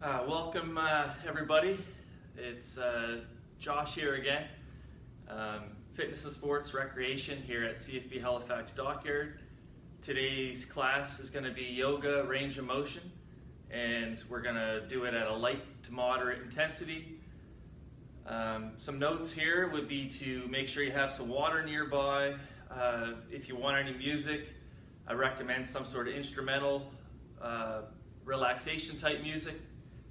Welcome everybody. It's Josh here again. Fitness and Sports Recreation here at CFB Halifax Dockyard. Today's class is going to be yoga range of motion, and we're going to do it at a light to moderate intensity. Some notes here would be to make sure you have some water nearby. If you want any music, I recommend some sort of instrumental relaxation type music.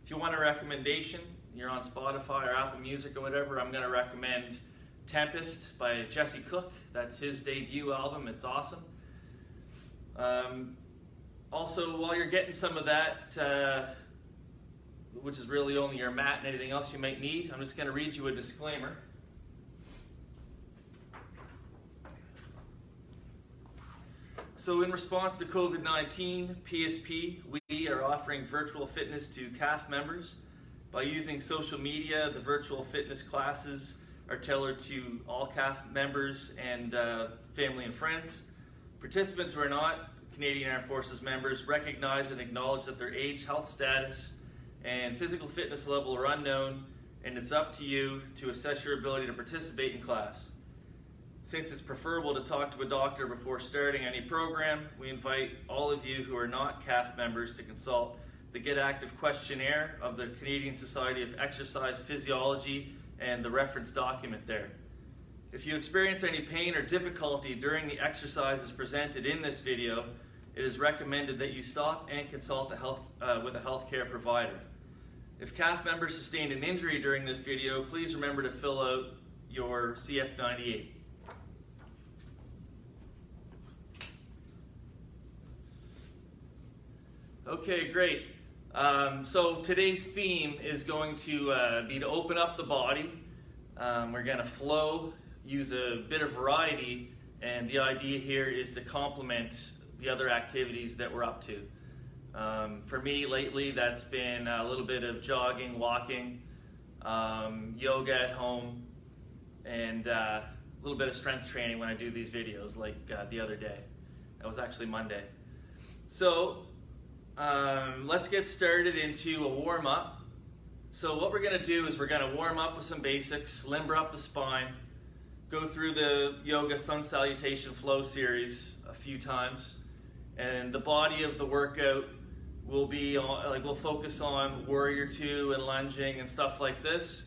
If you want a recommendation, you're on Spotify or Apple Music or whatever, I'm going to recommend Tempest by Jesse Cook. That's his debut album. It's awesome. Also, while you're getting some of that, which is really only your mat and anything else you might need, I'm just going to read you a disclaimer. So in response to COVID-19, PSP, we are offering virtual fitness to CAF members. By using social media, the virtual fitness classes are tailored to all CAF members and family and friends. Participants who are not Canadian Armed Forces members recognize and acknowledge that their age, health status, and physical fitness level are unknown, and it's up to you to assess your ability to participate in class. Since it's preferable to talk to a doctor before starting any program, we invite all of you who are not CAF members to consult the Get Active Questionnaire of the Canadian Society of Exercise Physiology and the reference document there. If you experience any pain or difficulty during the exercises presented in this video, it is recommended that you stop and consult with a healthcare provider. If CAF members sustained an injury during this video, please remember to fill out your CF98. Okay, great. So today's theme is going to be to open up the body. We're going to flow, use a bit of variety, and the idea here is to complement the other activities that we're up to. For me lately, that's been a little bit of jogging, walking, yoga at home, and a little bit of strength training when I do these videos, like the other day. That was actually Monday. So let's get started into a warm-up. So what we're going to do is we're going to warm up with some basics, limber up the spine, go through the yoga sun salutation flow series a few times, and the body of the workout will be we'll focus on warrior two and lunging and stuff like this.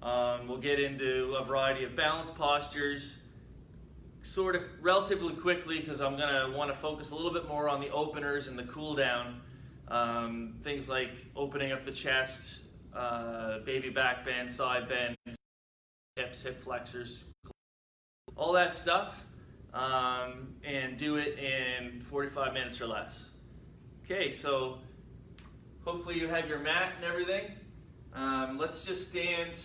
We'll get into a variety of balance postures sort of relatively quickly, because I'm going to want to focus a little bit more on the openers and the cool down. Things like opening up the chest, baby back bend, side bend, hips, hip flexors, all that stuff, and do it in 45 minutes or less. Okay, so hopefully you have your mat and everything. Let's just stand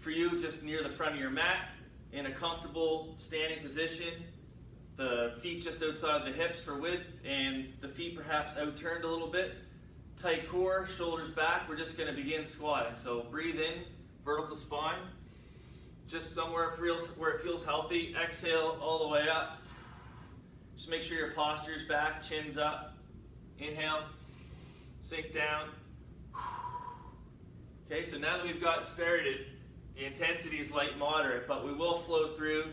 for you just near the front of your mat in a comfortable standing position. The feet just outside the hips for width, and the feet perhaps outturned a little bit. Tight core, shoulders back. We're just going to begin squatting. So breathe in, vertical spine, just somewhere where it feels healthy. Exhale all the way up. Just make sure your posture's back, chin's up. Inhale, sink down. Okay, so now that we've got started, the intensity is light moderate, but we will flow through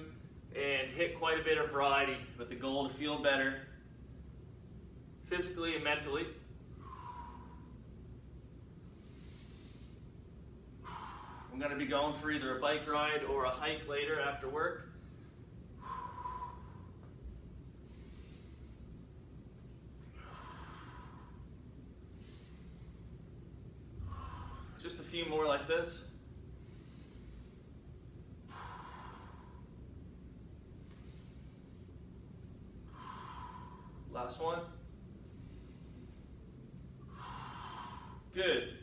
and hit quite a bit of variety with the goal to feel better physically and mentally. I'm going to be going for either a bike ride or a hike later after work. Just a few more like this. Last one. Good.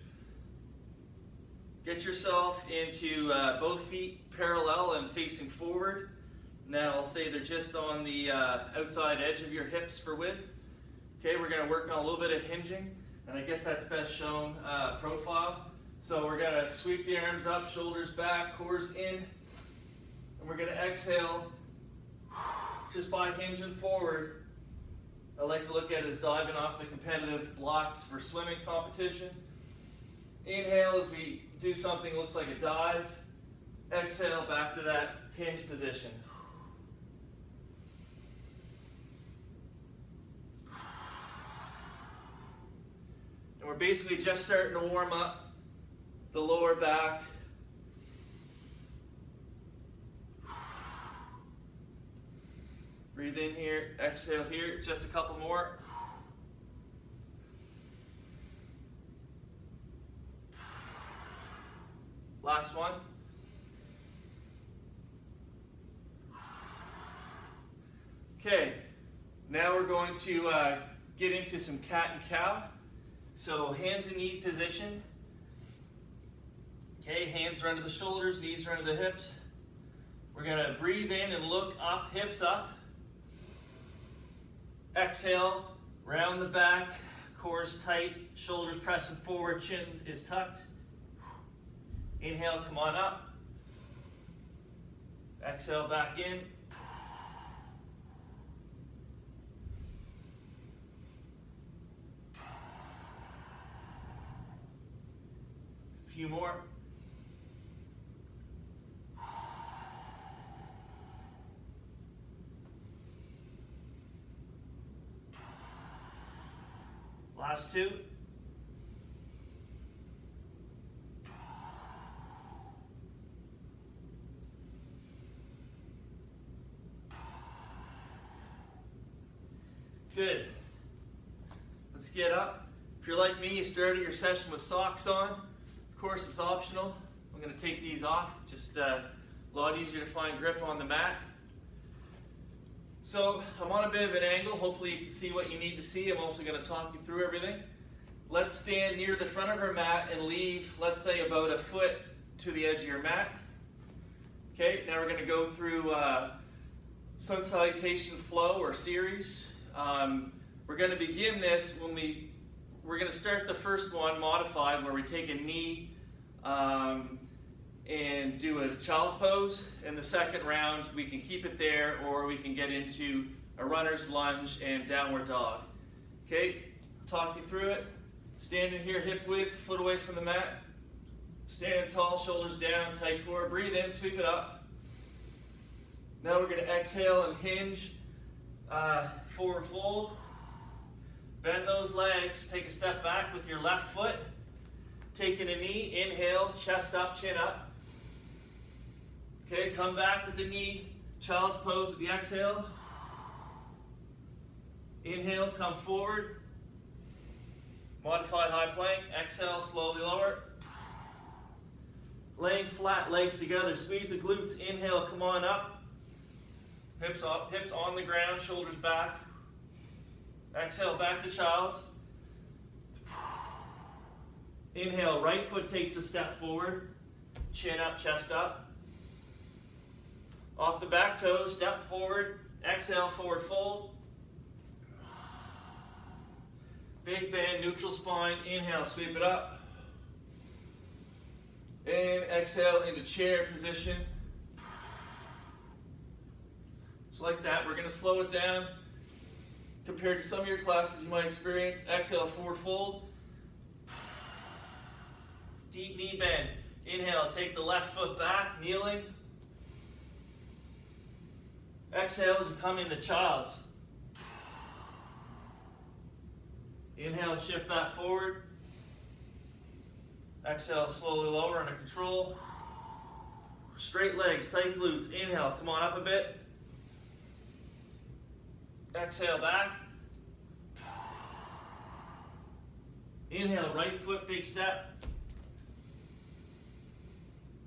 Get yourself into both feet parallel and facing forward. Now I'll say they're just on the outside edge of your hips for width. Okay, we're going to work on a little bit of hinging, and I guess that's best shown profile. So we're going to sweep the arms up, shoulders back, cores in, and we're going to exhale just by hinging forward. I like to look at it as diving off the competitive blocks for swimming competition. Inhale as we do something that looks like a dive. Exhale back to that hinge position. And we're basically just starting to warm up the lower back. Breathe in here, exhale here, just a couple more. Last one. Okay, now we're going to get into some cat and cow. So hands and knees position. Okay, hands are under the shoulders, knees are under the hips. We're going to breathe in and look up, hips up. Exhale, round the back, core is tight, shoulders pressing forward, chin is tucked. Inhale, come on up. Exhale, back in. A few more. Last two. Good. Let's get up. If you're like me, you started your session with socks on. Of course, it's optional. I'm going to take these off. Just a lot easier to find grip on the mat. So I'm on a bit of an angle. Hopefully you can see what you need to see. I'm also going to talk you through everything. Let's stand near the front of our mat and leave, let's say, about a foot to the edge of your mat. Okay, now we're going to go through sun salutation flow or series. We're going to begin this when we're going to start the first one modified, where we take a knee and do a child's pose. In the second round, we can keep it there, or we can get into a runner's lunge and downward dog. Okay, talk you through it. Standing here, hip width, foot away from the mat. Stand tall, shoulders down, tight core. Breathe in, sweep it up. Now we're going to exhale and hinge, forward fold. Bend those legs, take a step back with your left foot. Taking a knee, inhale, chest up, chin up. Okay, come back with the knee, child's pose with the exhale. Inhale, come forward. Modified high plank, exhale, slowly lower. Laying flat, legs together, squeeze the glutes, inhale, come on up. Hips up, hips on the ground, shoulders back. Exhale, back to child's. Inhale, right foot takes a step forward. Chin up, chest up. Off the back toes, step forward. Exhale, forward fold. Big bend, neutral spine. Inhale, sweep it up. And exhale into chair position. Just like that. We're going to slow it down. Compared to some of your classes you might experience. Exhale, forward fold. Deep knee bend. Inhale, take the left foot back, kneeling. Exhale as you come into child's. Inhale, shift that forward. Exhale, slowly lower under control. Straight legs, tight glutes. Inhale, come on up a bit. Exhale, back. Inhale, right foot, big step.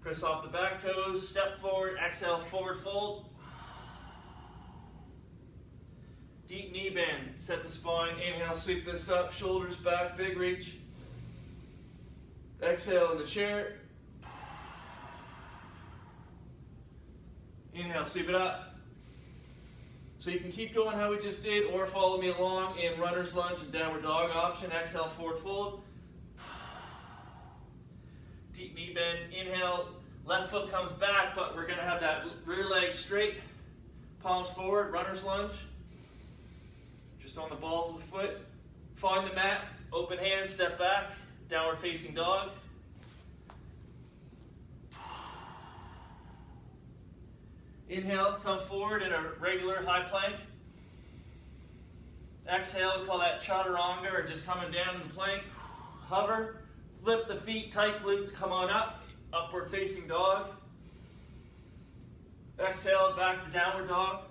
Press off the back toes, step forward, exhale, forward fold. Deep knee bend, set the spine, inhale, sweep this up, shoulders back, big reach. Exhale in the chair. Inhale, sweep it up. So you can keep going how we just did, or follow me along in runner's lunge and downward dog option. Exhale, forward fold. Deep knee bend, inhale, left foot comes back, but we're gonna have that rear leg straight, palms forward, runner's lunge. Just on the balls of the foot. Find the mat, open hand, step back, downward facing dog. Inhale, come forward in a regular high plank. Exhale, we call that chaturanga, or just coming down in the plank. Hover, flip the feet, tight glutes, come on up, upward facing dog. Exhale, back to downward dog.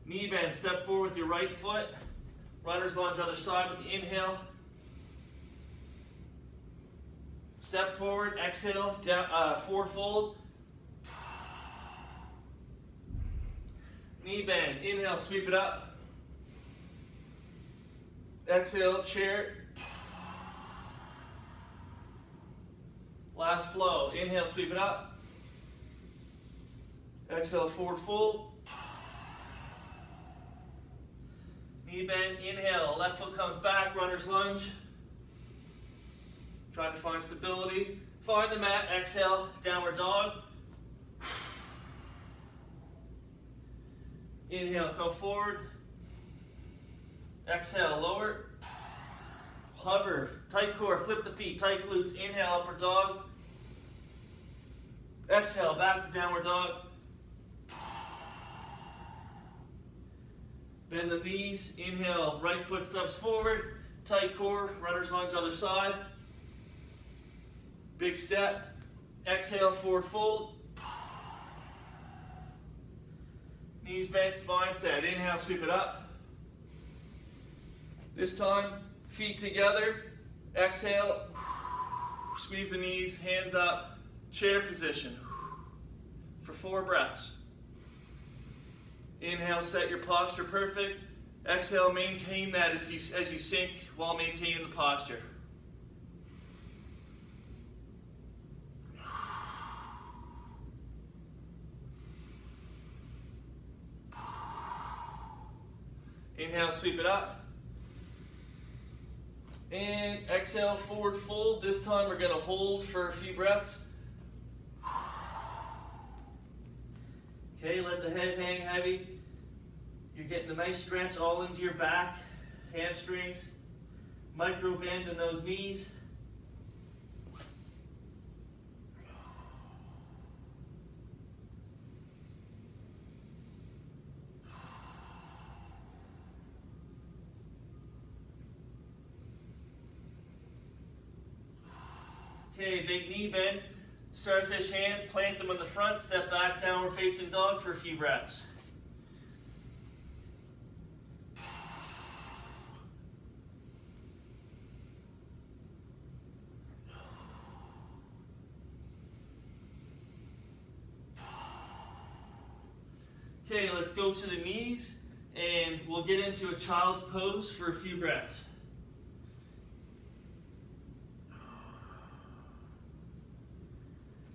Knee bend, step forward with your right foot. Runner's lunge other side with the inhale. Step forward, exhale, down, forward fold. Knee bend, inhale, sweep it up. Exhale, chair. Last flow, inhale, sweep it up. Exhale, forward fold. Knee bend, inhale, left foot comes back, runner's lunge. Try to find stability. Find the mat, exhale, downward dog. Inhale, come forward. Exhale, lower. Hover, tight core, flip the feet, tight glutes. Inhale, upward dog. Exhale, back to downward dog. Bend the knees. Inhale, right foot steps forward. Tight core, runner's lunge other side. Big step. Exhale, forward fold. Knees bent, spine set. Inhale, sweep it up. This time, feet together. Exhale, squeeze the knees, hands up, chair position for 4 breaths. Inhale, set your posture perfect. Exhale, maintain that as you sink while maintaining the posture. Inhale, sweep it up. And exhale, forward fold. This time we're going to hold for a few breaths. Okay, let the head hang heavy. You're getting a nice stretch all into your back, hamstrings, micro bend in those knees. Okay, big knee bend. Starfish hands, plant them in the front, step back, downward facing dog for a few breaths. Okay, let's go to the knees and we'll get into a child's pose for a few breaths.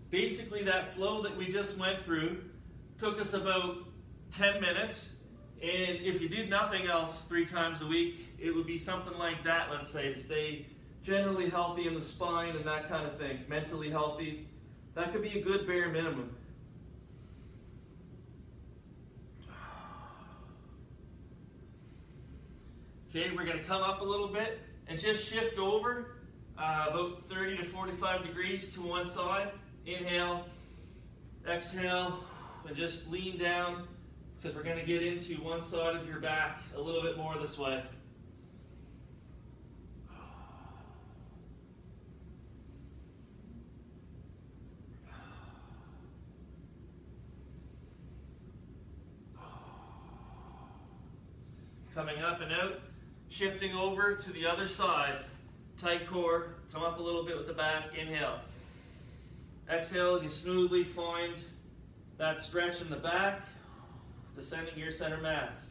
Basically, that flow that we just went through took us about 10 minutes, and if you did nothing else 3 times a week, it would be something like that, let's say, to stay generally healthy in the spine and that kind of thing, mentally healthy. That could be a good bare minimum. Okay, we're going to come up a little bit and just shift over about 30 to 45 degrees to one side. Inhale, exhale, and just lean down because we're going to get into one side of your back a little bit more this way. Coming up and out, shifting over to the other side. Tight core, come up a little bit with the back, inhale. Exhale as you smoothly find that stretch in the back, descending your center mass.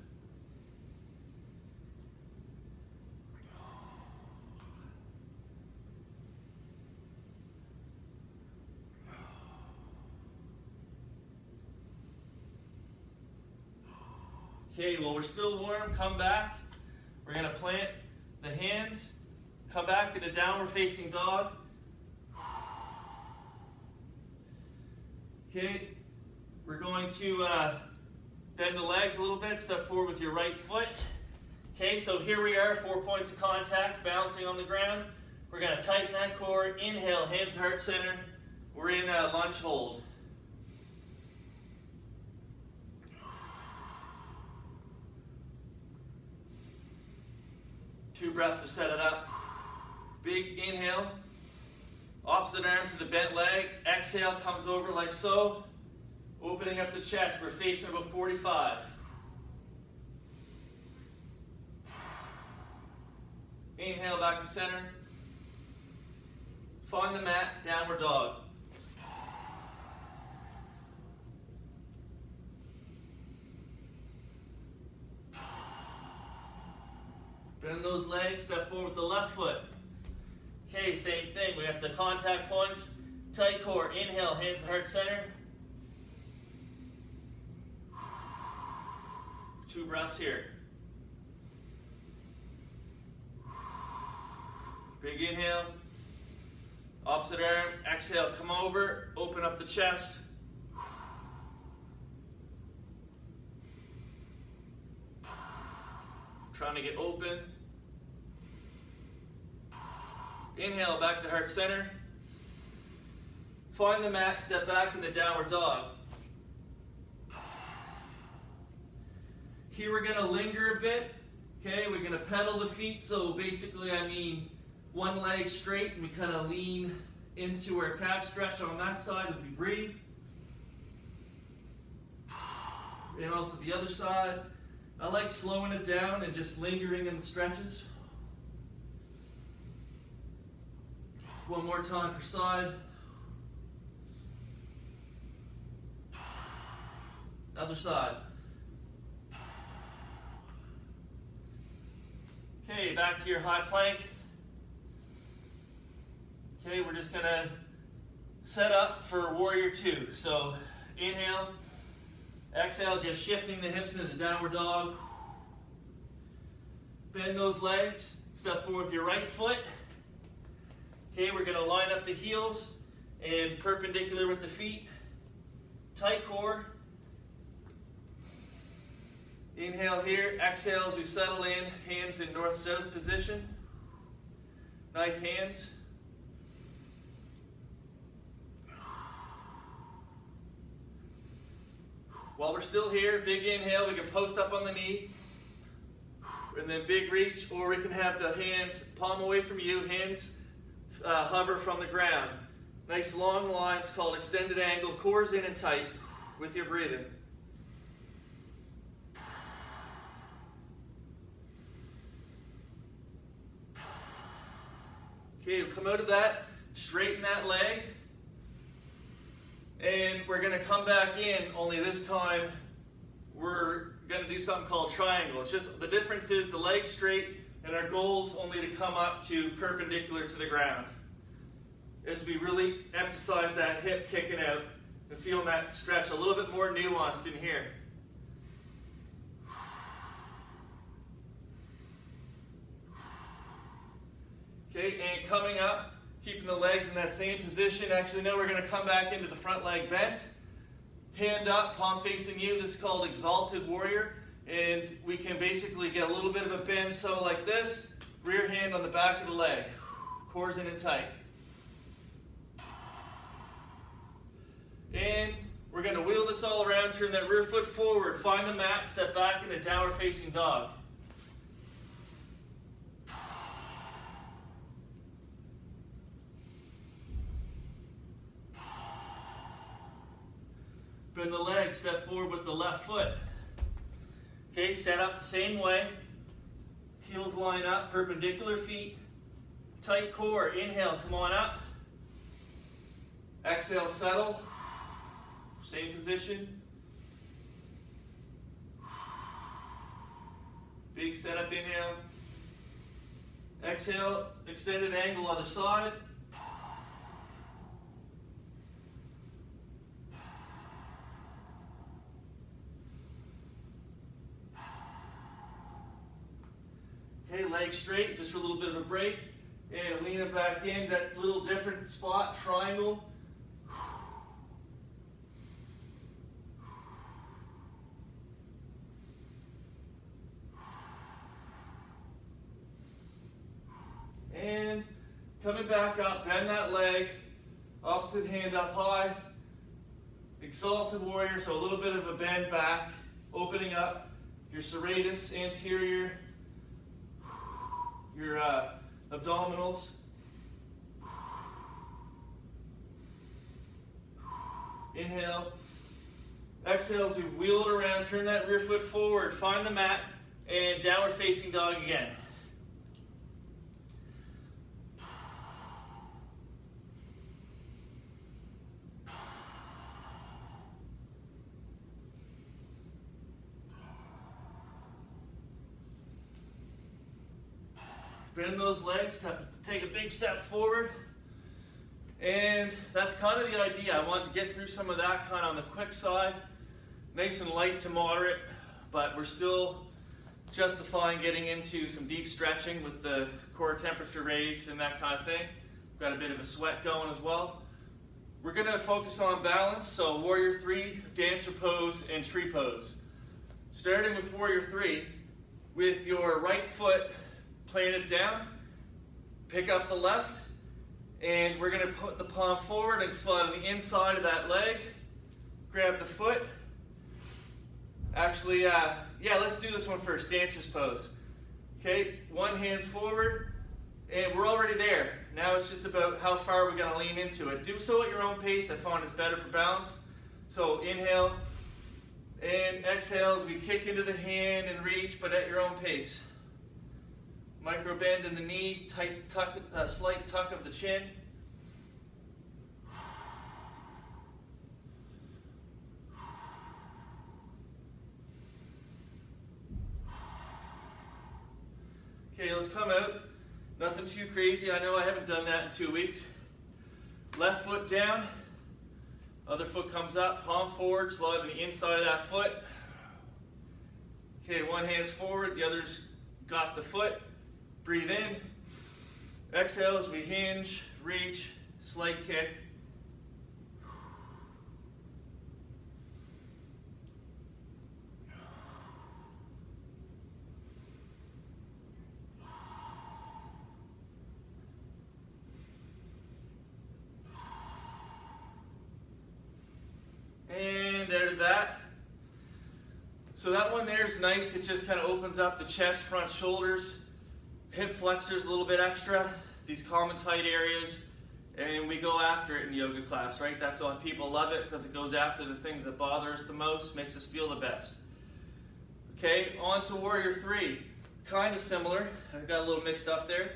Okay, well we're still warm, come back. We're going to plant the hands, come back into downward facing dog. Okay, we're going to bend the legs a little bit, step forward with your right foot. Okay, so here we are, 4 points of contact, bouncing on the ground. We're going to tighten that core, inhale, hands to heart center. We're in lunge hold. 2 breaths to set it up. Big inhale. Opposite arm to the bent leg. Exhale, comes over like so. Opening up the chest. We're facing about 45. Inhale back to center. Find the mat, downward dog. Bend those legs, step forward with the left foot. Okay, same thing. We got the contact points. Tight core. Inhale, hands to heart center. 2 breaths here. Big inhale. Opposite arm. Exhale, come over. Open up the chest. Trying to get open. Inhale, back to heart center. Find the mat, step back into downward dog. Here we're going to linger a bit. Okay, we're going to pedal the feet. So basically, I mean, one leg straight, and we kind of lean into our calf stretch on that side as we breathe. And also the other side. I like slowing it down and just lingering in the stretches. One more time per side. Other side. Okay, back to your high plank. Okay, we're just going to set up for warrior 2. So inhale, exhale, just shifting the hips into downward dog. Bend those legs, step forward with your right foot. Okay, we're going to line up the heels and perpendicular with the feet. Tight core. Inhale here, exhale as we settle in, hands in north-south position. Knife hands. While we're still here, big inhale, we can post up on the knee. And then big reach, or we can have the hand palm away from you, hands hover from the ground. Nice long lines called extended angle, core's in and tight with your breathing. Okay, we'll come out of that, straighten that leg, and we're going to come back in, only this time we're going to do something called triangle. It's just the difference is the leg straight, and our goal's only to come up to perpendicular to the ground. As we really emphasize that hip kicking out and feeling that stretch a little bit more nuanced in here. Okay, and coming up, keeping the legs in that same position. Actually, now we're going to come back into the front leg bent. Hand up, palm facing you. This is called exalted warrior. And we can basically get a little bit of a bend, so like this. Rear hand on the back of the leg. Core's in and tight. And we're going to wheel this all around, turn that rear foot forward, find the mat, step back into downward facing dog. Bend the leg, step forward with the left foot. Okay, set up the same way. Heels line up, perpendicular feet. Tight core, inhale, come on up. Exhale, settle. Same position. Big setup, inhale. Exhale, extended angle other side. Okay, legs straight, just for a little bit of a break. And lean it back in, that little different spot, triangle. And coming back up, bend that leg, opposite hand up high. Exalted warrior, so a little bit of a bend back, opening up your serratus anterior, your abdominals. Inhale. Exhale as we wheel it around, turn that rear foot forward, find the mat, and downward facing dog again. Bend those legs, take a big step forward. And that's kind of the idea. I want to get through some of that kind of on the quick side, nice and light to moderate, but we're still justifying getting into some deep stretching with the core temperature raised and that kind of thing. We've got a bit of a sweat going as well. We're going to focus on balance, so warrior 3, dancer pose, and tree pose. Starting with warrior 3, with your right foot planted down, pick up the left, and we're going to put the palm forward and slide on the inside of that leg. Grab the foot. Actually, let's do this one first, dancer's pose. Okay, one hand's forward, and we're already there. Now it's just about how far we're going to lean into it. Do so at your own pace. I find it's better for balance. So inhale and exhale as we kick into the hand and reach, but at your own pace. Micro bend in the knee, tight tuck, slight tuck of the chin. Okay, let's come out. Nothing too crazy. I know I haven't done that in 2 weeks. Left foot down, other foot comes up, palm forward, slide on the inside of that foot. Okay, one hand's forward, the other's got the foot. Breathe in. Exhale as we hinge, reach, slight kick. And out of that. So that one there is nice. It just kind of opens up the chest, front shoulders. Hip flexors a little bit extra, these common tight areas, and we go after it in yoga class, right? That's why people love it, because it goes after the things that bother us the most, makes us feel the best. Okay, on to warrior 3. Kind of similar. I got a little mixed up there.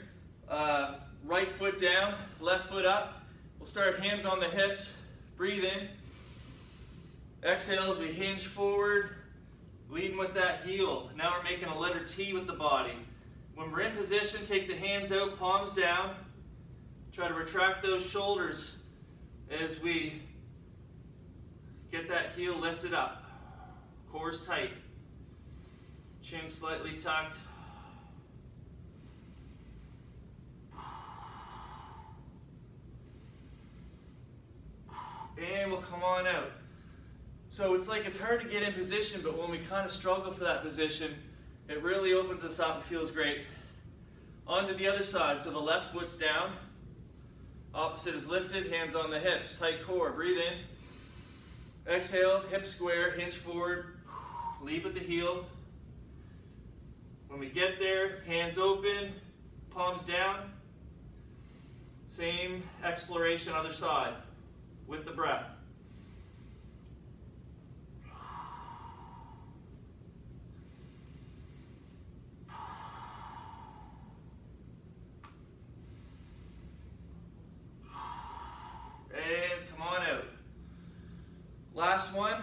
Right foot down, left foot up. We'll start hands on the hips. Breathe in. Exhale as we hinge forward, leading with that heel. Now we're making a letter T with the body. When we're in position, take the hands out, palms down. Try to retract those shoulders as we get that heel lifted up. Core's tight. Chin slightly tucked. And we'll come on out. So it's like it's hard to get in position, but when we kind of struggle for that position, it really opens us up and feels great. On to the other side. So the left foot's down. Opposite is lifted, hands on the hips. Tight core. Breathe in. Exhale, hip square, hinge forward. Lead with the heel. When we get there, hands open, palms down. Same exploration, other side, with the breath. And come on out. Last one,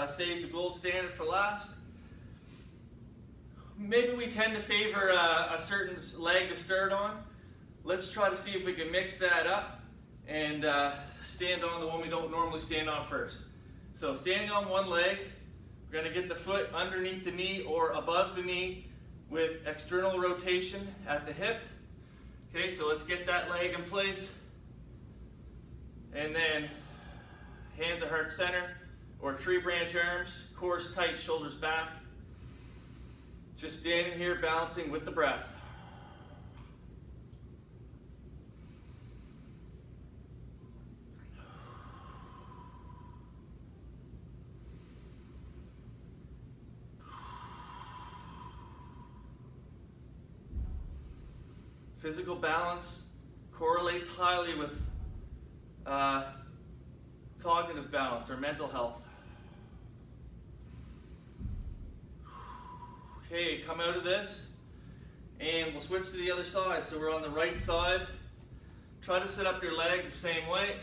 save the gold standard for last. Maybe we tend to favor a certain leg to start on. Let's try to see if we can mix that up and stand on the one we don't normally stand on first. So standing on one leg, we're going to get the foot underneath the knee or above the knee with external rotation at the hip. Okay, so let's get that leg in place. And then hands at heart center or tree branch arms, core's tight, shoulders back. Just standing here balancing with the breath. Physical balance correlates highly with cognitive balance or mental health. Okay, come out of this and we'll switch to the other side. So we're on the right side. Try to set up your leg the same way.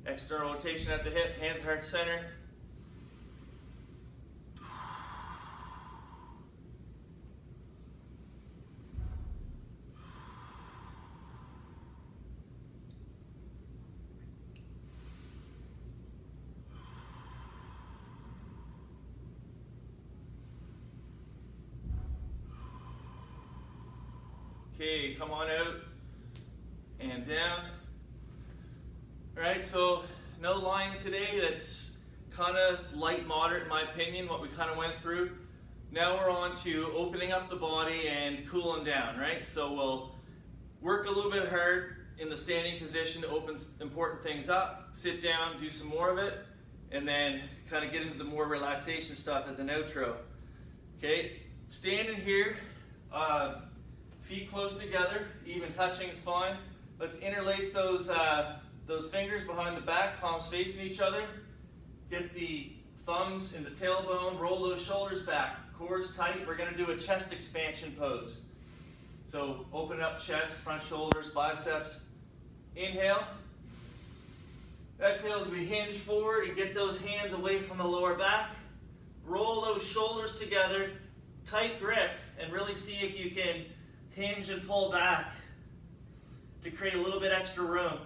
External rotation at the hip, hands at heart center. Okay, come on out and down. All right, so no lying today. That's kind of light, moderate in my opinion, what we kind of went through. Now we're on to opening up the body and cooling down, right? So we'll work a little bit hard in the standing position to open important things up, sit down, do some more of it, and then kind of get into the more relaxation stuff as an outro. Okay, standing here, feet close together, even touching is fine. Let's interlace those fingers behind the back, palms facing each other. Get the thumbs in the tailbone, roll those shoulders back, cores tight. We're going to do a chest expansion pose. So open up chest, front shoulders, biceps. Inhale. Exhale as we hinge forward and get those hands away from the lower back. Roll those shoulders together, tight grip, and really see if you can hinge and pull back to create a little bit extra room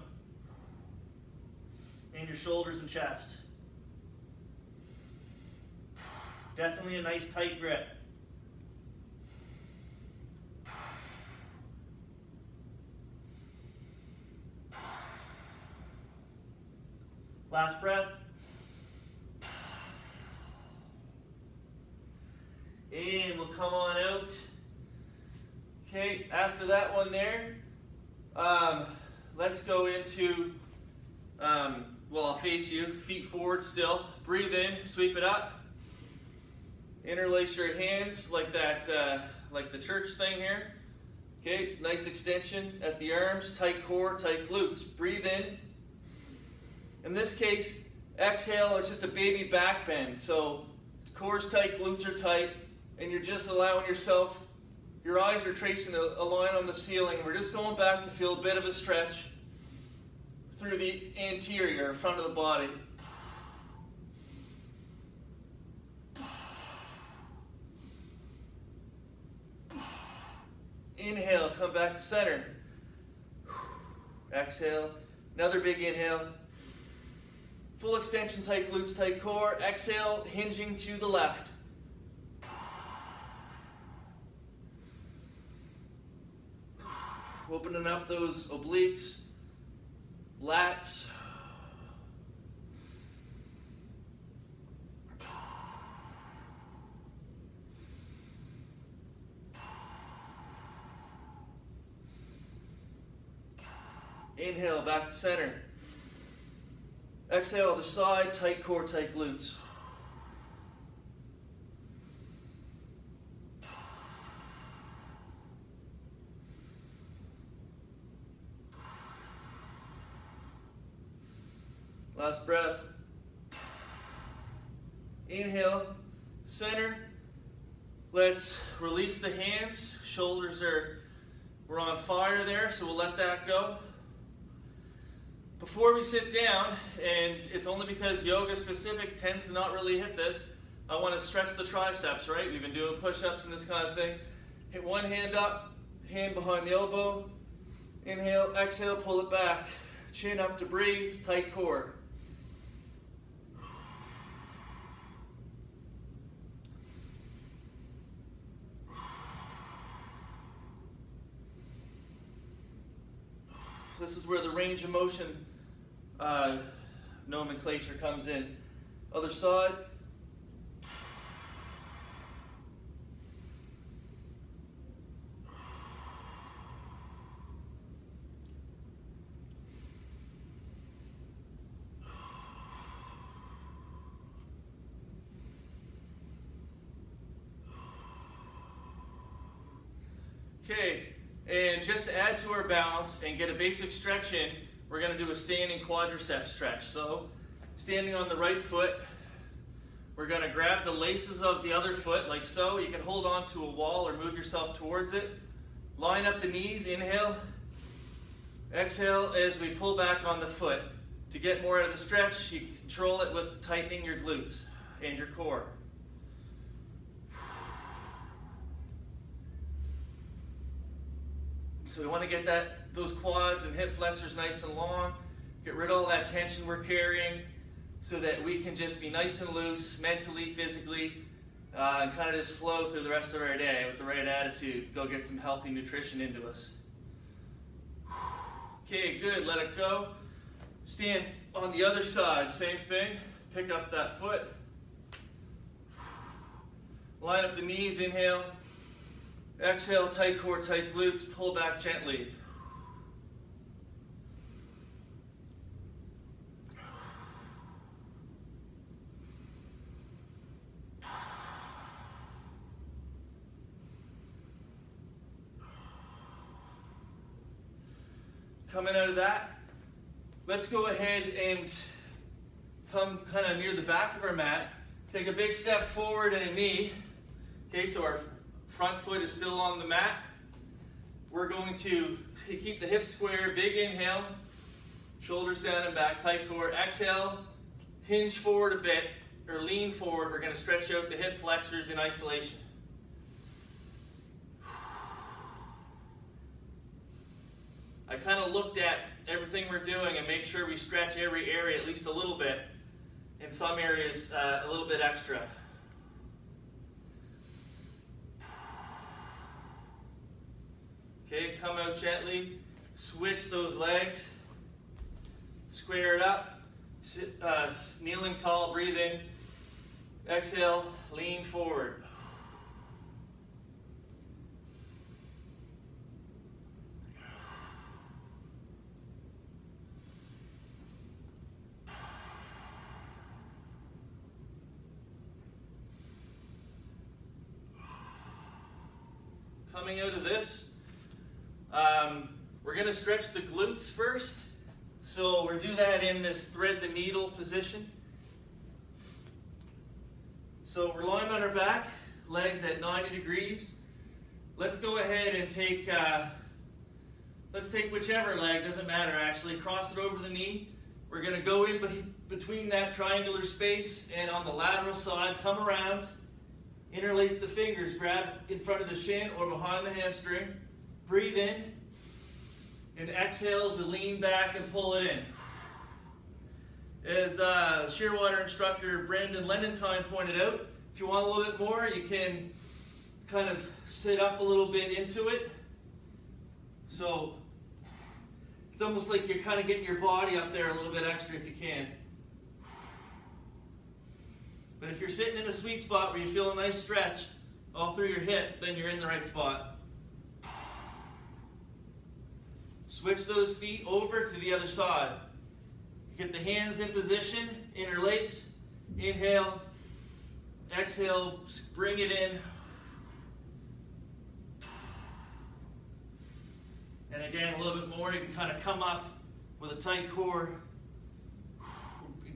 in your shoulders and chest. Definitely a nice tight grip. Last breath. And we'll come on out. Okay, after that one there, let's go into, well, I'll face you, feet forward still. Breathe in, sweep it up. Interlace your hands like that, like the church thing here. Okay, nice extension at the arms, tight core, tight glutes. Breathe in. In this case, exhale, it's just a baby back bend. So core's tight, glutes are tight, and you're just allowing yourself, your eyes are tracing a line on the ceiling. We're just going back to feel a bit of a stretch through the anterior, front of the body. Inhale, come back to center. Exhale, another big inhale. Full extension, tight glutes, tight core. Exhale, hinging to the left. Opening up those obliques, lats. Inhale, back to center. Exhale, other side, tight core, tight glutes. Last breath. Inhale, center. Let's release the hands. Shoulders we're on fire there, so we'll let that go. Before we sit down, and it's only because yoga specific tends to not really hit this, I want to stretch the triceps, right? We've been doing push-ups and this kind of thing. Hit one hand up, hand behind the elbow. Inhale, exhale, pull it back. Chin up to breathe, tight core. This is where the range of motion nomenclature comes in. Other side. Okay, and just to add to our balance and get a basic stretch in, we're going to do a standing quadricep stretch. So, standing on the right foot, we're going to grab the laces of the other foot like so. You can hold on to a wall or move yourself towards it. Line up the knees, inhale. Exhale as we pull back on the foot. To get more out of the stretch, you control it with tightening your glutes and your core. So we want to get those quads and hip flexors nice and long. Get rid of all that tension we're carrying so that we can just be nice and loose mentally, physically, and kind of just flow through the rest of our day with the right attitude. Go get some healthy nutrition into us. Okay, good, let it go. Stand on the other side, same thing. Pick up that foot. Line up the knees, inhale. Exhale, tight core, tight glutes, pull back gently. Coming out of that, let's go ahead and come kind of near the back of our mat. Take a big step forward and a knee. Okay, so our front foot is still on the mat. We're going to keep the hips square, big inhale, shoulders down and back, tight core. Exhale, hinge forward a bit, or lean forward. We're going to stretch out the hip flexors in isolation. I kind of looked at everything we're doing and make sure we stretch every area at least a little bit. In some areas, a little bit extra. Okay, come out gently. Switch those legs. Square it up. Sit, kneeling tall, breathe in. Exhale, lean forward. Coming out of this, we're going to stretch the glutes first. So we'll do that in this thread the needle position. So we're lying on our back, legs at 90 degrees. Let's go ahead and take, let's take whichever leg, doesn't matter actually, cross it over the knee. We're going to go in between that triangular space and on the lateral side, come around. Interlace the fingers, grab in front of the shin or behind the hamstring. Breathe in. And exhale as we lean back and pull it in. As Shearwater instructor Brandon Lendentine pointed out, if you want a little bit more, you can kind of sit up a little bit into it. So it's almost like you're kind of getting your body up there a little bit extra if you can. But if you're sitting in a sweet spot where you feel a nice stretch all through your hip, then you're in the right spot. Switch those feet over to the other side. Get the hands in position, interlace, inhale, exhale, bring it in. And again, a little bit more, you can kind of come up with a tight core.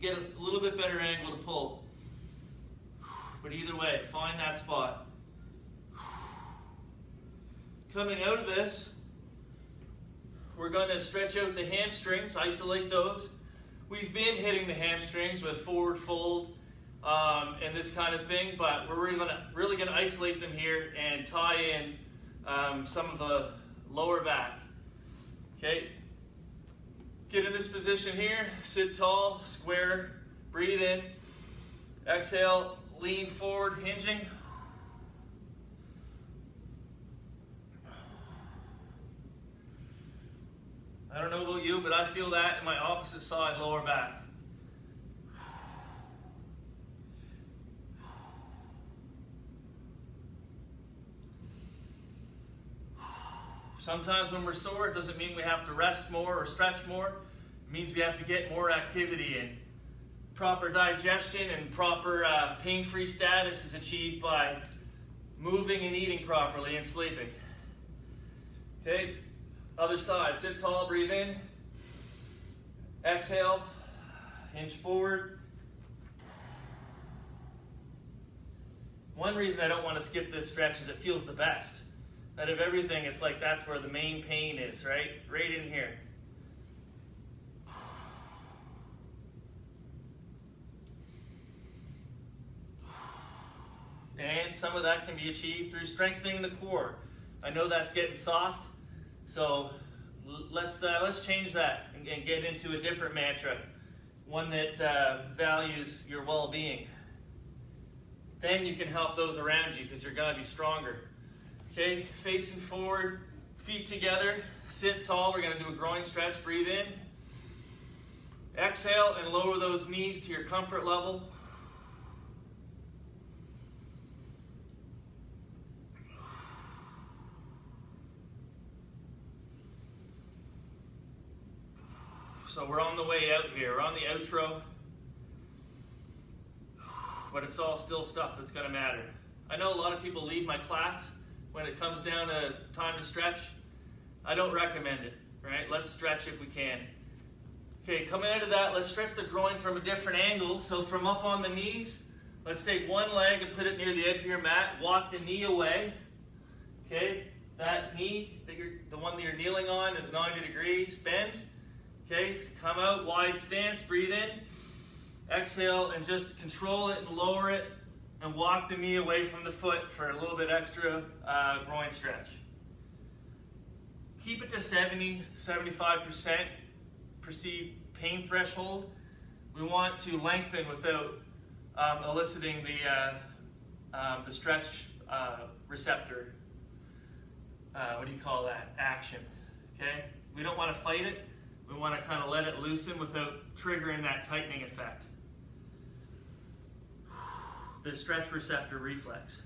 Get a little bit better angle to pull. But either way, find that spot. Coming out of this, we're going to stretch out the hamstrings, isolate those. We've been hitting the hamstrings with forward fold and this kind of thing, but we're really going to isolate them here and tie in some of the lower back. Okay, get in this position here, sit tall, square, breathe in, exhale, lean forward, hinging. I don't know about you, but I feel that in my opposite side, lower back. Sometimes when we're sore, it doesn't mean we have to rest more or stretch more. It means we have to get more activity in. Proper digestion and proper pain-free status is achieved by moving and eating properly and sleeping. Okay, other side. Sit tall, breathe in. Exhale, hinge forward. One reason I don't want to skip this stretch is it feels the best. Out of everything, it's like that's where the main pain is, right? Right in here. And some of that can be achieved through strengthening the core. I know that's getting soft, so let's change that and get into a different mantra, one that values your well-being. Then you can help those around you because you're going to be stronger. Okay, facing forward, feet together, sit tall. We're going to do a groin stretch. Breathe in. Exhale and lower those knees to your comfort level. So we're on the way out here. We're on the outro. But it's all still stuff that's going to matter. I know a lot of people leave my class when it comes down to time to stretch. I don't recommend it, right? Let's stretch if we can. Okay, coming out of that, let's stretch the groin from a different angle. So from up on the knees, let's take one leg and put it near the edge of your mat. Walk the knee away. Okay, that knee, the one that you're kneeling on, is 90 degrees. Bend. Okay, come out, wide stance, breathe in. Exhale and just control it and lower it and walk the knee away from the foot for a little bit extra groin stretch. Keep it to 70-75% perceived pain threshold. We want to lengthen without eliciting the stretch receptor. What do you call that? Action. Okay? We don't want to fight it. We want to kind of let it loosen without triggering that tightening effect. The stretch receptor reflex.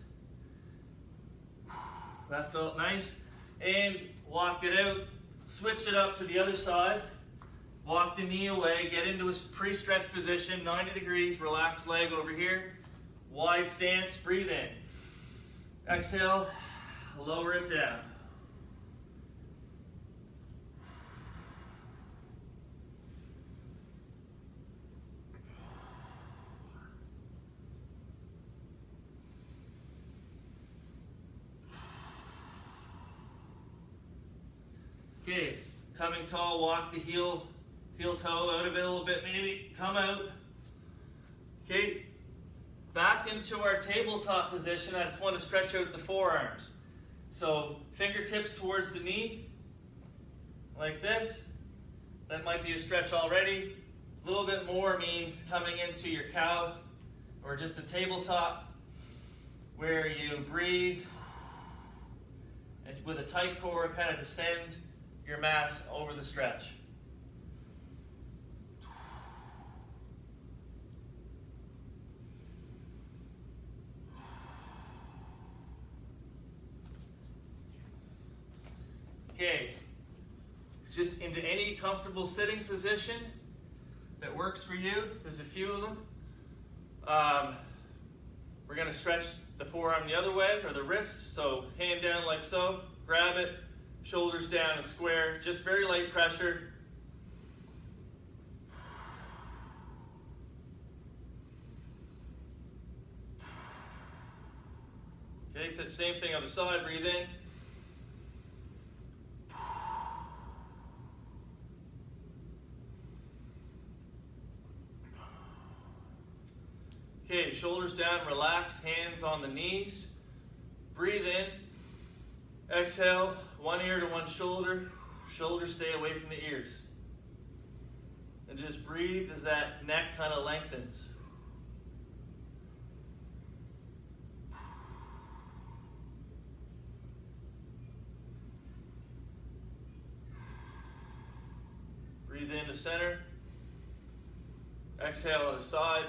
That felt nice. And walk it out. Switch it up to the other side. Walk the knee away. Get into a pre-stretch position. 90 degrees. Relaxed leg over here. Wide stance. Breathe in. Exhale. Lower it down. Okay, coming tall, walk the heel toe out of it a little bit maybe, come out. Okay, back into our tabletop position. I just want to stretch out the forearms. So fingertips towards the knee, like this. That might be a stretch already. A little bit more means coming into your cow or just a tabletop where you breathe and with a tight core kind of descend your mass over the stretch. Okay, just into any comfortable sitting position that works for you. There's a few of them. We're going to stretch the forearm the other way, or the wrist. So hand down like so, grab it, shoulders down, a square, just very light pressure. Okay, same thing on the side, breathe in. Okay, shoulders down, relaxed, hands on the knees. Breathe in. Exhale, one ear to one shoulder. Shoulders stay away from the ears. And just breathe as that neck kind of lengthens. Breathe in to center. Exhale to the side.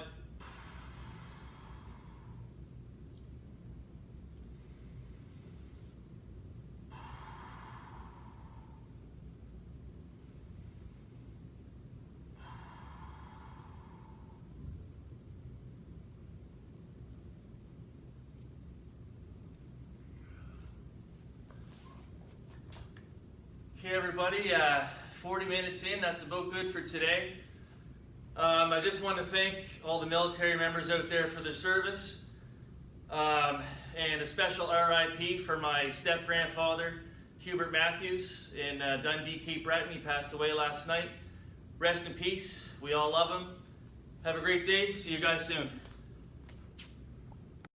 Okay, everybody, 40 minutes in, that's about good for today. I just want to thank all the military members out there for their service, and a special RIP for my step-grandfather, Hubert Matthews, in Dundee, Cape Breton. He passed away last night. Rest in peace. We all love him. Have a great day. See you guys soon.